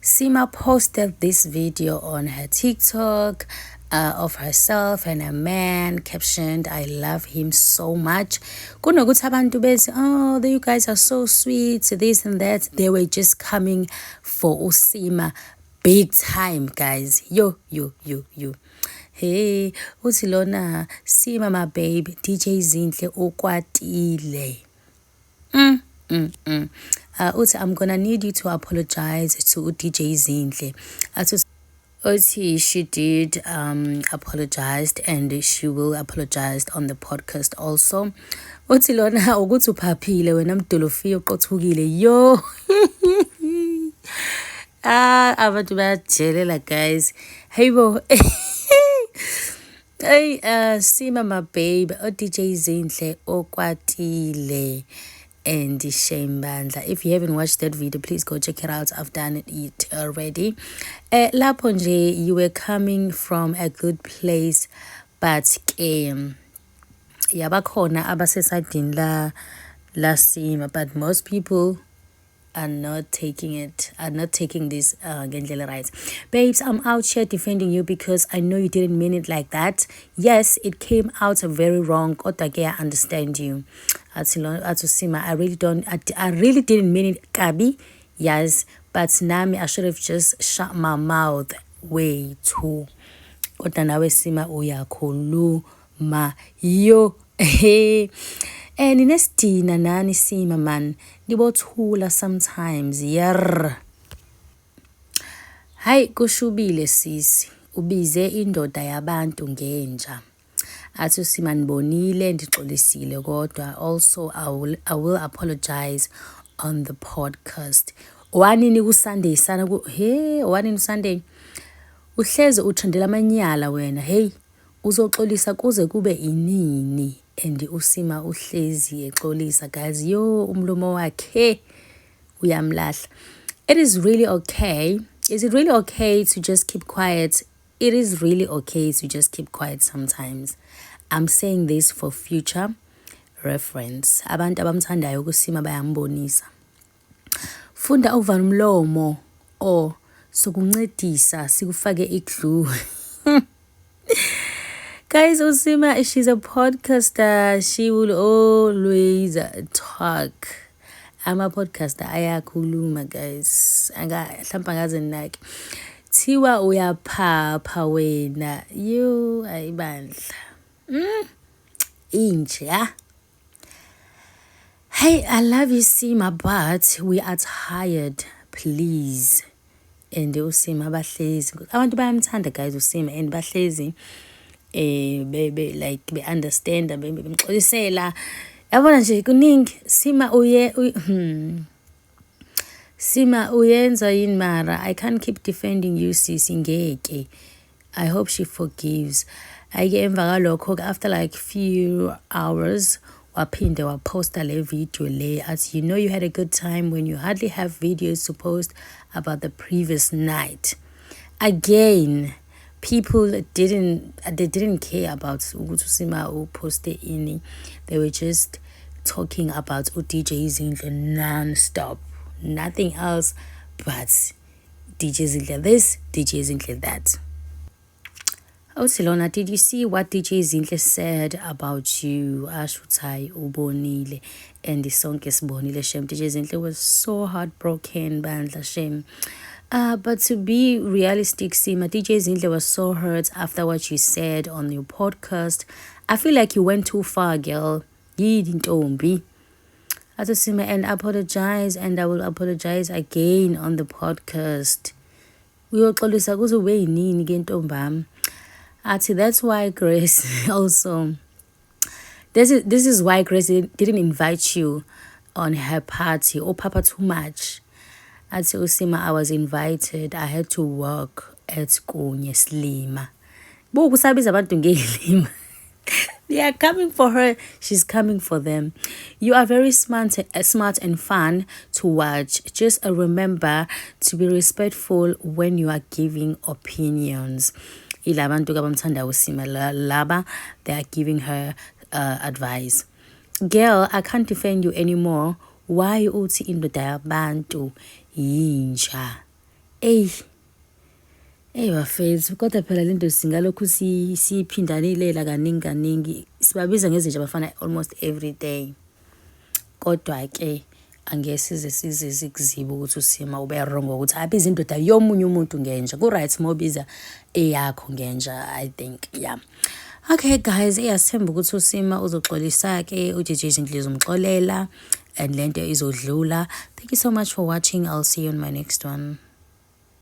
Sima posted this video on her TikTok of herself and a man captioned, "I love him so much." Kunokuthi abantu bethi, "Oh, you guys are so sweet, this and that." They were just coming for Usima big time, guys. Yo. Hey, uthi lona Sima my babe, DJ Zinhle ukwatile. Uthi, "I'm gonna need you to apologize to DJ Zinhle." Uthi she did apologized and she will apologize on the podcast also. Uthi lona ukuthi uphaphile wena mdolofiya uqothukile yo. Abantu bayajelela guys. Hey bo. Hey, Sima my babe, DJ Zinhle okwatile and Shame Bandla. If you haven't watched that video, please go check it out. I've done it already. Lapho nje, you were coming from a good place, but yabakhona abasesadini la Sima, but most people are not taking this ngendlela right. Babes, I'm out here defending you because I know you didn't mean it like that. Yes, it came out very wrong. Kodwa ke, I understand you. Sima, I really didn't mean it kabi. Yes, but nami I should have just shut my mouth way too. Kodwa nawe Sima uyakhuluma yo. Ninesidina nani Sima man, nibothula sometimes yer. Hayi kushubile sisi, ubize indoda yabantu ngenja. Athi Sima nibonile ndixolisile kodwa also I will apologize on the podcast. Wanini ku Sunday sana wanini Sunday? Uhleze uthandela amanyala wena. Hey, uzoxolisa kuze kube inini? And Usima uhlezi exolisa guys. Yo umlomo wakhe uyamlahla. It is really okay. Is it really okay to just keep quiet? It is really okay to just keep quiet sometimes. I'm saying this for future reference. Abantu abamthandayo kuSima bayambonisa. Funda uvala umlomo or sokuncedisa sikufake iglue. Guys, Usima, she's a podcaster. She will always talk. I'm a podcaster. Ayakhuluma, guys. Mhlawumbe angazinaki. Thiwa uyaphapha wena. Yo, ayibandla. Inja. Hey, I love you, Sima, but we are tired. Please. And Usima bahlezi. Abantu bayamthanda, guys, Usima, and bahlezi. Like be understand bemxolisela yabona nje kuningi. Sima uyenza yini mara? I can't keep defending you sisi ngeke. I hope she forgives. Ayike emva kalokho after like few hours waphinde waposta le video le athi, "You know you had a good time when you hardly have videos to post about the previous night." Again, people didn't care about Usima who posted ini. They were just talking about DJ Zinhle non-stop. Nothing else but DJ Zinhle this, DJ Zinhle that. Silona, did you see what DJ Zinhle said about you? Ashutai ubonile and the song is Bonile Shem. DJ Zinhle was so heartbroken, bandla Shem. But to be realistic, Sima, DJ Zinhle was so hurt after what you said on your podcast. I feel like you went too far, girl. You didn't be. Sima, and apologize, and I will apologize again on the podcast. Uyoxolisa kuze ube yinini ke ntombami. That's why Grace also. This is why Grace didn't invite you on her party. Oh, Papa, too much. Usima, I was invited. I had to work at Kunye Slima. Bukusabiza abantu ngelima. They are coming for her. She's coming for them. You are very smart and fun to watch. Just remember to be respectful when you are giving opinions. Ilabantu kabamthanda Usima laba, they are giving her advice. Girl, I can't defend you anymore. Why uthi indoda yabantu yinja? bafethu, kodwa phela lento singalokhu siyiphindanelela kaningi sibabiza ngezinto abafana almost every day. Kodwa-ke angeke size zikuzibe ukuthi uSima ube wrong ukuthi abize indoda yomunye umuntu ngenja. Ku-right mobiza eyakho ngenja, I think, yeah. Okay guys, sithemba ukuthi uSima uzoxolisa-ke, uJJ Zinhle uzomxolela and lento izodlula. Thank you so much for watching. I'll see you on my next one.